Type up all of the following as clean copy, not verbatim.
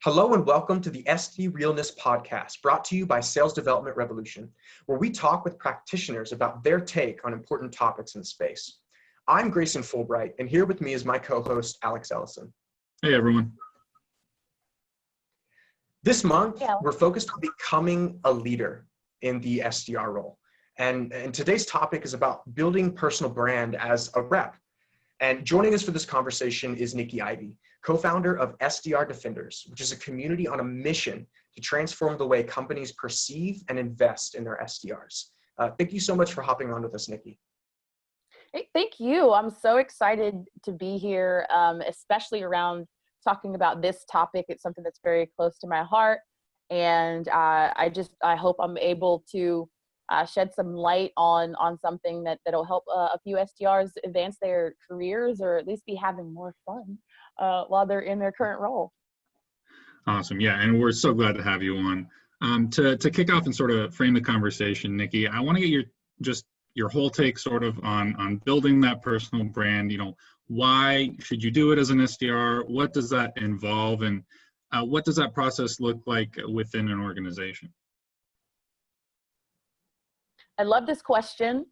Hello and welcome to the SDRealness Podcast, brought to you by Sales Development Revolution, where we talk with practitioners about their take on important topics in the space. I'm Grayson Fulbright, and here with me is my co-host, Alex Ellison. Hey, everyone. This month, we're focused on becoming a leader in the SDR role. And today's topic is about building personal brand as a rep. And joining us for this conversation is Nikki Ivey, co-founder of SDR Defenders, which is a community on a mission to transform the way companies perceive and invest in their SDRs. Thank you so much for hopping on with us, Nikki. Hey, thank you. I'm so excited to be here, especially around talking about this topic. It's something that's very close to my heart. And I hope I'm able to shed some light on something that'll help a few SDRs advance their careers, or at least be having more fun while they're in their current role. Awesome. Yeah, and we're so glad to have you on. To kick off and sort of frame the conversation, Nikki, I want to get your whole take sort of on building that personal brand. You know, why should you do it as an SDR? What does that involve, and what does that process look like within an organization? I love this question.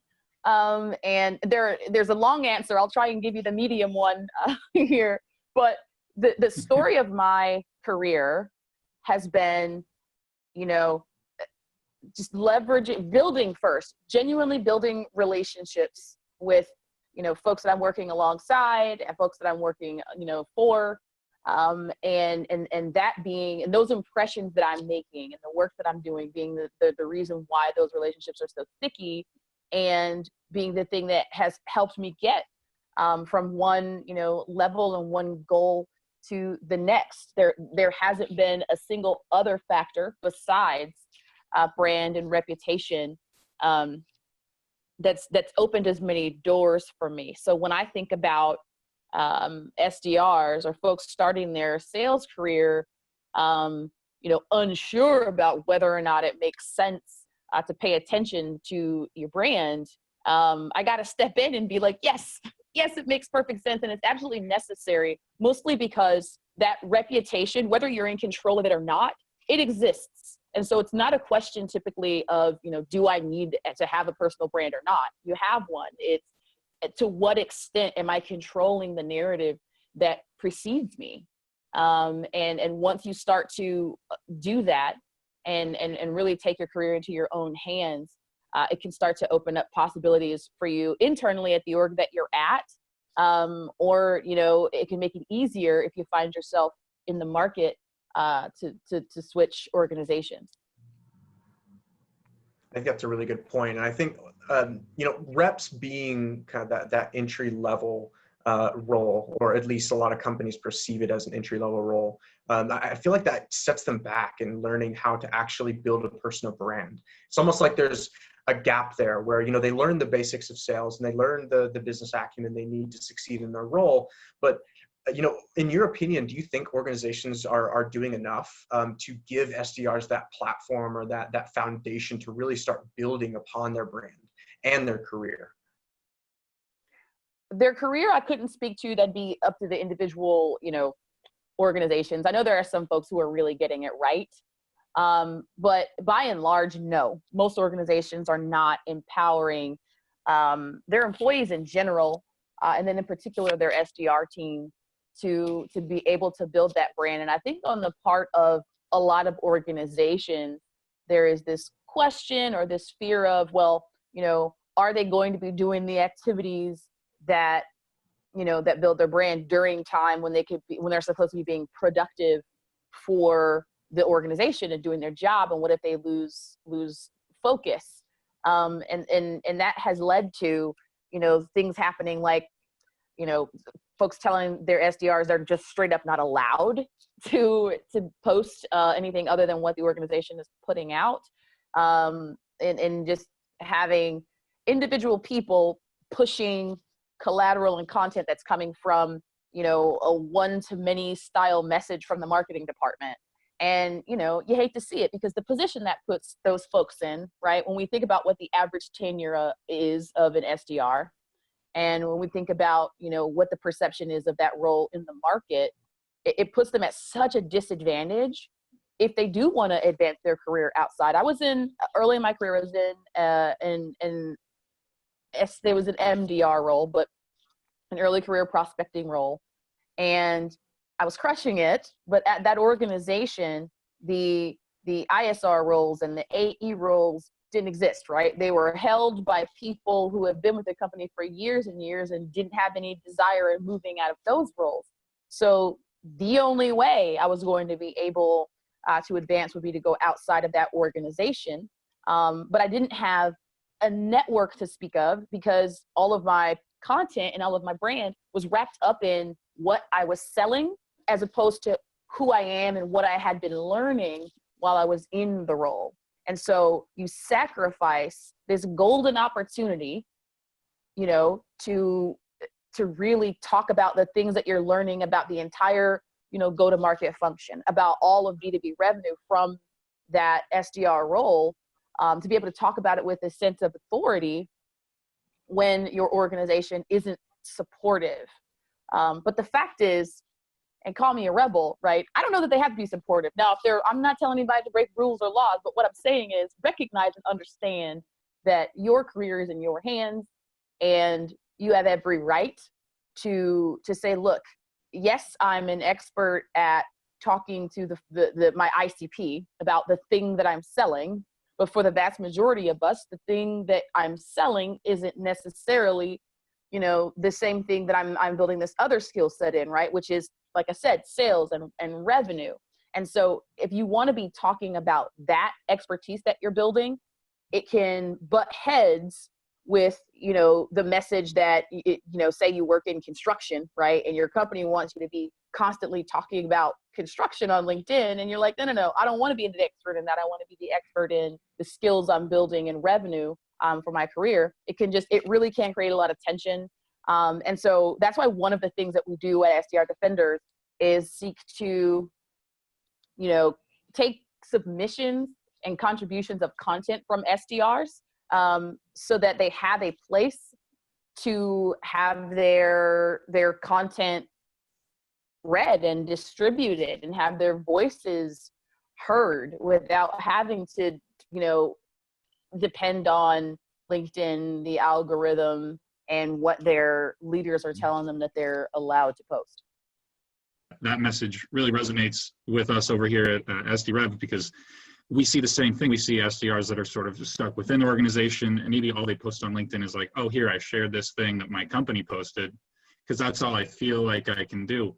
And there's a long answer. I'll try and give you the medium one here. But the story of my career has been, just genuinely building relationships with, folks that I'm working alongside and folks that I'm working, for. And that being, and those impressions that I'm making and the work that I'm doing being the reason why those relationships are so sticky, and being the thing that has helped me get from one, level and one goal to the next. There hasn't been a single other factor besides brand and reputation that's opened as many doors for me. So when I think about SDRs or folks starting their sales career, unsure about whether or not it makes sense to pay attention to your brand, I got to step in and be like, yes, it makes perfect sense. And it's absolutely necessary, mostly because that reputation, whether you're in control of it or not, it exists. And so it's not a question typically of, do I need to have a personal brand or not? You have one. It's to what extent am I controlling the narrative that precedes me? And once you start to do that and really take your career into your own hands, it can start to open up possibilities for you internally at the org that you're at. Or, it can make it easier if you find yourself in the market to switch organizations. I think that's a really good point. And I think, reps being kind of that entry level role, or at least a lot of companies perceive it as an entry level role. I feel like that sets them back in learning how to actually build a personal brand. It's almost like there's a gap there where, they learn the basics of sales and they learn the business acumen they need to succeed in their role. But in your opinion, do you think organizations are doing enough to give SDRs that platform or that foundation to really start building upon their brand and their career? Their career, I couldn't speak to. That'd be up to the individual, organizations. I know there are some folks who are really getting it right. But by and large, no. Most organizations are not empowering their employees in general, and then in particular their SDR team, to be able to build that brand. And I think on the part of a lot of organizations, there is this question or this fear of, are they going to be doing the activities that, that build their brand during time when they're supposed to be being productive for the organization and doing their job? And what if they lose focus? And that has led to, things happening like, folks telling their SDRs they're just straight up not allowed to post anything other than what the organization is putting out, and just having individual people pushing collateral and content that's coming from, a one-to-many style message from the marketing department. And, you hate to see it because the position that puts those folks in, right? When we think about what the average tenure is of an SDR, and when we think about, what the perception is of that role in the market, it puts them at such a disadvantage if they do want to advance their career outside. Early in my career, I was there was an MDR role, but an early career prospecting role. And I was crushing it, but at that organization, the ISR roles and the AE roles didn't exist, right? They were held by people who had been with the company for years and years and didn't have any desire in moving out of those roles. So the only way I was going to be able to advance would be to go outside of that organization. But I didn't have a network to speak of because all of my content and all of my brand was wrapped up in what I was selling as opposed to who I am and what I had been learning while I was in the role. And so you sacrifice this golden opportunity, to really talk about the things that you're learning about the entire, go-to-market function, about all of B2B revenue from that SDR role, to be able to talk about it with a sense of authority when your organization isn't supportive. But the fact is, and call me a rebel, right? I don't know that they have to be supportive. Now, I'm not telling anybody to break rules or laws, but what I'm saying is recognize and understand that your career is in your hands and you have every right to say, look, yes, I'm an expert at talking to my ICP about the thing that I'm selling, but for the vast majority of us, the thing that I'm selling isn't necessarily, the same thing that I'm building this other skill set in, right? Which is, like I said, sales and revenue. And so if you want to be talking about that expertise that you're building, it can butt heads with, the message that, say you work in construction, right? And your company wants you to be constantly talking about construction on LinkedIn. And you're like, no, I don't want to be the expert in that. I want to be the expert in the skills I'm building in revenue for my career. It really can create a lot of tension. And so that's why one of the things that we do at SDR Defenders is seek to, take submissions and contributions of content from SDRs so that they have a place to have their content read and distributed and have their voices heard without having to, depend on LinkedIn, the algorithm, and what their leaders are telling them that they're allowed to post. That message really resonates with us over here at SDRev because we see the same thing. We see SDRs that are sort of stuck within the organization and maybe all they post on LinkedIn is like, oh, here, I shared this thing that my company posted because that's all I feel like I can do.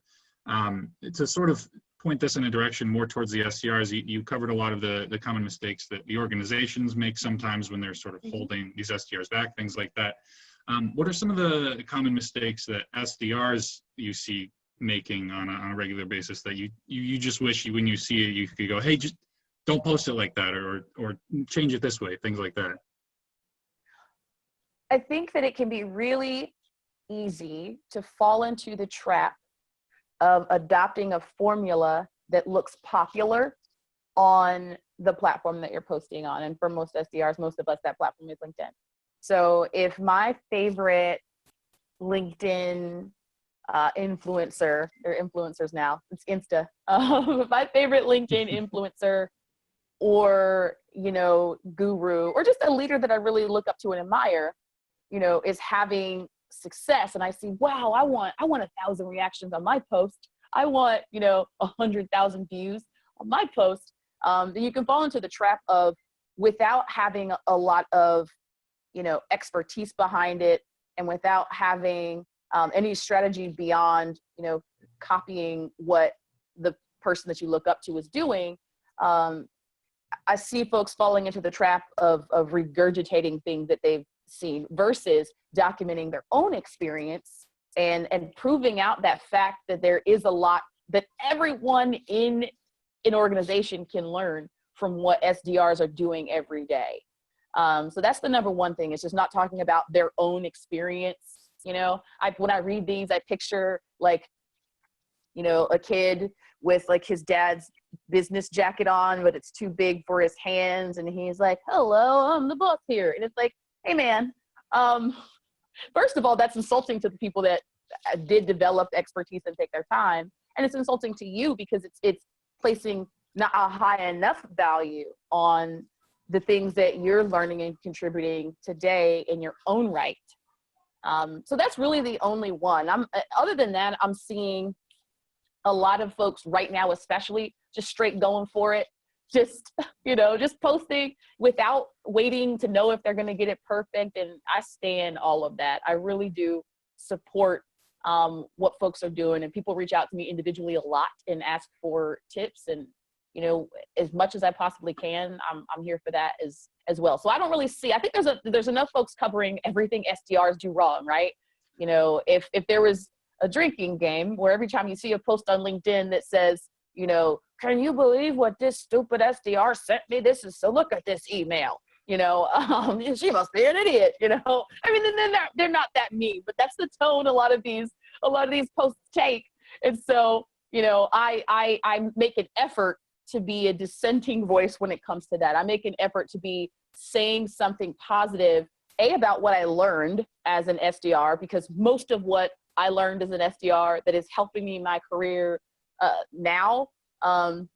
To sort of point this in a direction more towards the SDRs, you covered a lot of the common mistakes that the organizations make sometimes when they're sort of holding these SDRs back, things like that. What are some of the common mistakes that SDRs you see making on a regular basis that you just wish when you see it, you could go, hey, just don't post it like that or change it this way, things like that? I think that it can be really easy to fall into the trap of adopting a formula that looks popular on the platform that you're posting on. And for most SDRs, most of us, that platform is LinkedIn. So if my favorite LinkedIn influencer, or influencers now, it's Insta. My favorite LinkedIn influencer or, guru, or just a leader that I really look up to and admire, is having success. And I see, wow, I want 1,000 reactions on my post. I want, 100,000 views on my post. You can fall into the trap of, without having a lot of, expertise behind it and without having any strategy beyond, copying what the person that you look up to is doing. I see folks falling into the trap of regurgitating things that they've seen versus documenting their own experience and proving out that fact that there is a lot that everyone in an organization can learn from what SDRs are doing every day. So that's the number one thing, is just not talking about their own experience. When I read these, I picture a kid with his dad's business jacket on, but it's too big for his hands. And he's like, hello, I'm the boss here. And it's like, hey man, first of all, that's insulting to the people that did develop expertise and take their time. and it's insulting to you because it's placing not a high enough value on the things that you're learning and contributing today in your own right. So that's really the only one. Other than that, I'm seeing a lot of folks right now, especially just straight going for it. Just, just posting without waiting to know if they're going to get it perfect. And I stand all of that. I really do support what folks are doing, and people reach out to me individually a lot and ask for tips. And, as much as I possibly can, I'm here for that as well. So I don't really see, I think there's enough folks covering everything SDRs do wrong, right? If there was a drinking game where every time you see a post on LinkedIn that says, can you believe what this stupid SDR sent me? So look at this email, she must be an idiot, I mean, then they're not that mean, but that's the tone a lot of these posts take. And so, I make an effort to be a dissenting voice when it comes to that. I make an effort to be saying something positive, about what I learned as an SDR, because most of what I learned as an SDR that is helping me in my career now, and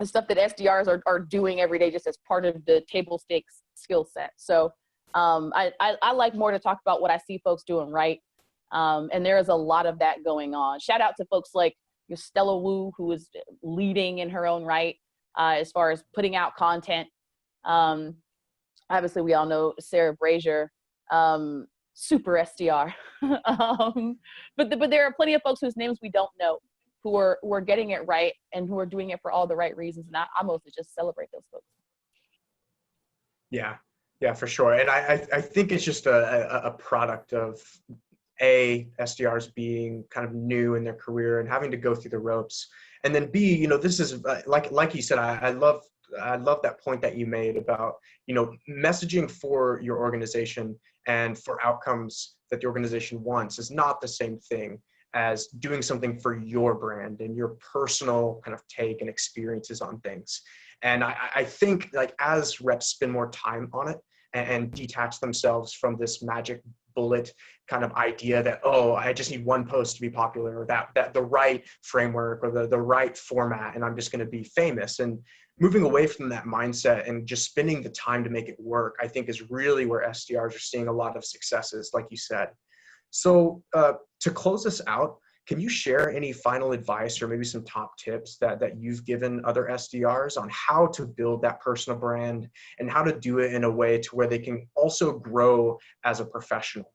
stuff that SDRs are doing every day just as part of the table stakes skill set. So I like more to talk about what I see folks doing right. And there is a lot of that going on. Shout out to folks like Stella Wu, who is leading in her own right as far as putting out content. Obviously, we all know Sarah Brazier, super SDR. But there are plenty of folks whose names we don't know who are getting it right and who are doing it for all the right reasons. And I mostly just celebrate those folks. Yeah, for sure. And I think it's just a product of SDRs being kind of new in their career and having to go through the ropes. And then B, this is like you said, I love that point that you made about, messaging for your organization and for outcomes that the organization wants is not the same thing as doing something for your brand and your personal kind of take and experiences on things. And I think as reps spend more time on it and detach themselves from this magic bullet kind of idea that, I just need one post to be popular, or that the right framework or the right format, and I'm just going to be famous. And moving away from that mindset and just spending the time to make it work, I think is really where SDRs are seeing a lot of successes, like you said. So to close this out, can you share any final advice or maybe some top tips that you've given other SDRs on how to build that personal brand and how to do it in a way to where they can also grow as a professional?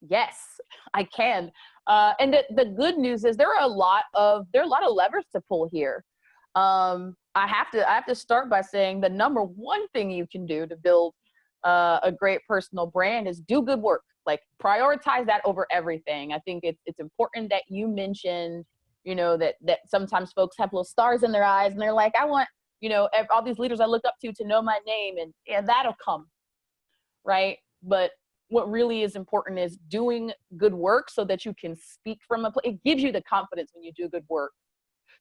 Yes, I can. And the good news is there are a lot of levers to pull here. I have to start by saying the number one thing you can do to build a great personal brand is do good work. Prioritize that over everything. I think it's important that you mentioned, that sometimes folks have little stars in their eyes and they're like, I want, all these leaders I look up to know my name, and that'll come. Right. But what really is important is doing good work so that you can speak from it gives you the confidence when you do good work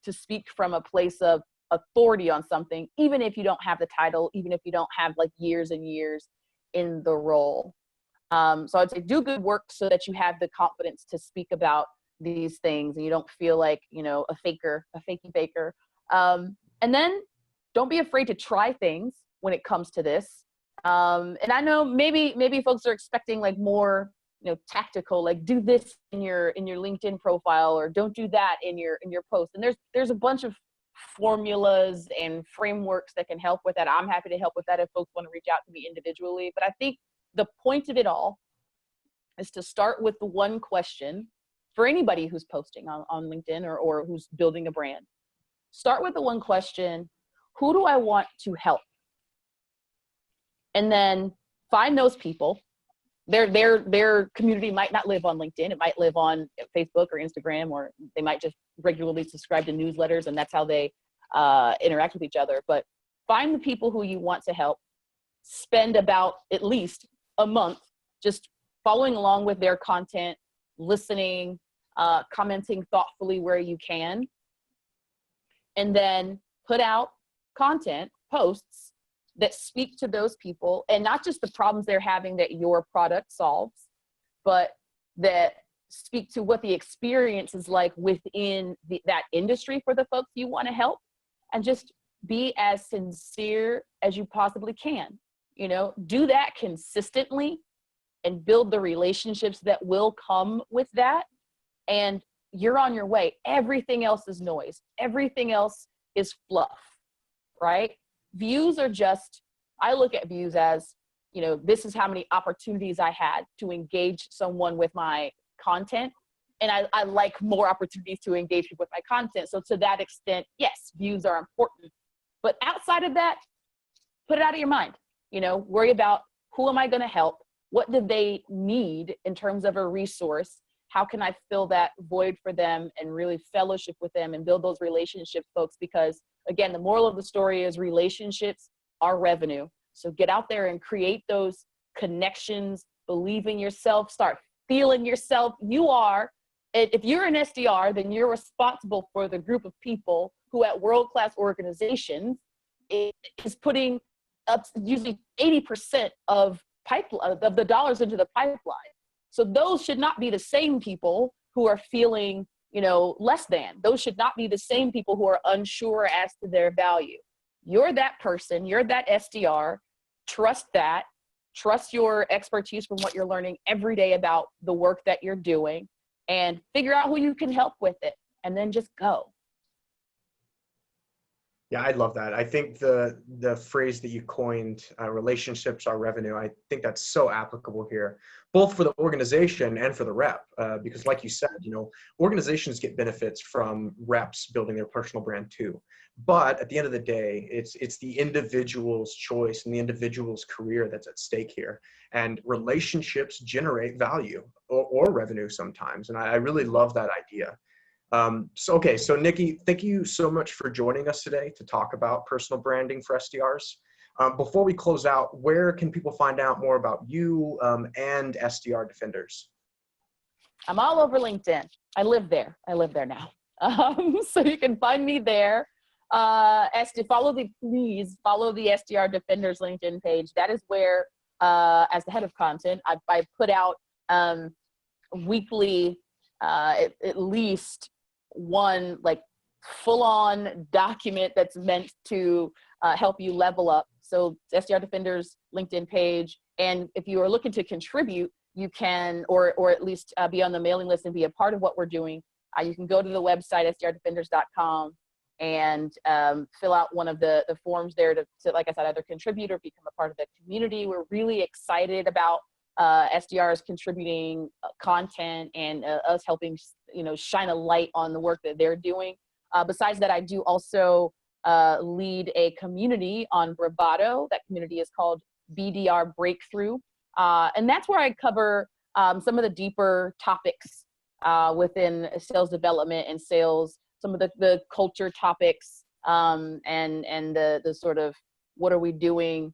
to speak from a place of authority on something, even if you don't have the title, even if you don't have years and years in the role. So I'd say do good work so that you have the confidence to speak about these things and you don't feel like, a fakey baker. And then don't be afraid to try things when it comes to this. And I know maybe folks are expecting more, tactical, do this in your LinkedIn profile, or don't do that in your post. And there's a bunch of formulas and frameworks that can help with that. I'm happy to help with that if folks want to reach out to me individually. But I think the point of it all is to start with the one question for anybody who's posting on LinkedIn or who's building a brand. Start with the one question: who do I want to help? And then find those people. Their community might not live on LinkedIn. It might live on Facebook or Instagram, or they might just regularly subscribe to newsletters, and that's how they interact with each other. But find the people who you want to help. Spend about at least a month just following along with their content, listening, commenting thoughtfully where you can, and then put out posts that speak to those people, and not just the problems they're having that your product solves, but that speak to what the experience is like within that industry for the folks you want to help, and just be as sincere as you possibly can. You know, do that consistently and build the relationships that will come with that. And you're on your way. Everything else is noise. Everything else is fluff, right? Views are just, I look at views as, you know, this is how many opportunities I had to engage someone with my content. And I like more opportunities to engage people with my content. So to that extent, yes, views are important. But outside of that, put it out of your mind. You know, worry about who am I going to help? What do they need in terms of a resource? How can I fill that void for them and really fellowship with them and build those relationships, folks? Because again, the moral of the story is relationships are revenue. So get out there and create those connections, believe in yourself, start feeling yourself. You are, if you're an SDR, then you're responsible for the group of people who at world-class organizations is putting up usually 80% of the dollars into the pipeline. So those should not be the same people who are feeling, you know, less than. Those should not be the same people who are unsure as to their value. You're that person, you're that SDR. Trust that. Trust your expertise from what you're learning every day about the work that you're doing, and figure out who you can help with it, and then just go. Yeah, I love that. I think the phrase that you coined, relationships are revenue, I think that's so applicable here, both for the organization and for the rep. Because like you said, you know, organizations get benefits from reps building their personal brand too. But at the end of the day, it's the individual's choice and the individual's career that's at stake here. And relationships generate value or revenue sometimes. And I really love that idea. So Nikki, thank you so much for joining us today to talk about personal branding for SDRs. Before we close out, where can people find out more about you and SDR Defenders? I'm all over LinkedIn. I live there now. So you can find me there. Please follow the SDR Defenders LinkedIn page. That is where, as the head of content, I put out weekly, at least one like full-on document that's meant to help you level up. So SDR Defenders LinkedIn page. And if you are looking to contribute, you can, or at least be on the mailing list and be a part of what we're doing. You can go to the website, sdrdefenders.com, and fill out one of the forms there to, like I said, either contribute or become a part of the community. We're really excited about SDRs contributing content and us helping, you know, shine a light on the work that they're doing. Besides that, I do also lead a community on Bravado. That community is called BDR Breakthrough. And that's where I cover some of the deeper topics within sales development and sales, some of the culture topics, and the sort of what are we doing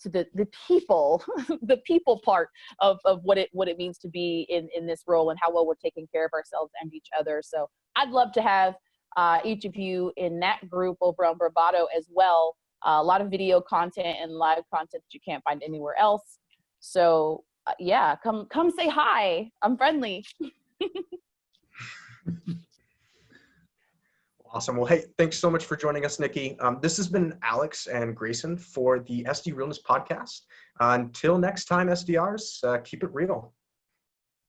to the people, the people part of what it means to be in this role, and how well we're taking care of ourselves and each other. So I'd love to have each of you in that group over on Bravado as well. A lot of video content and live content that you can't find anywhere else. So yeah, come say hi. I'm friendly. Awesome. Well, hey, thanks so much for joining us, Nikki. This has been Alex and Grayson for the SDRealness Podcast. Until next time, SDRs, keep it real.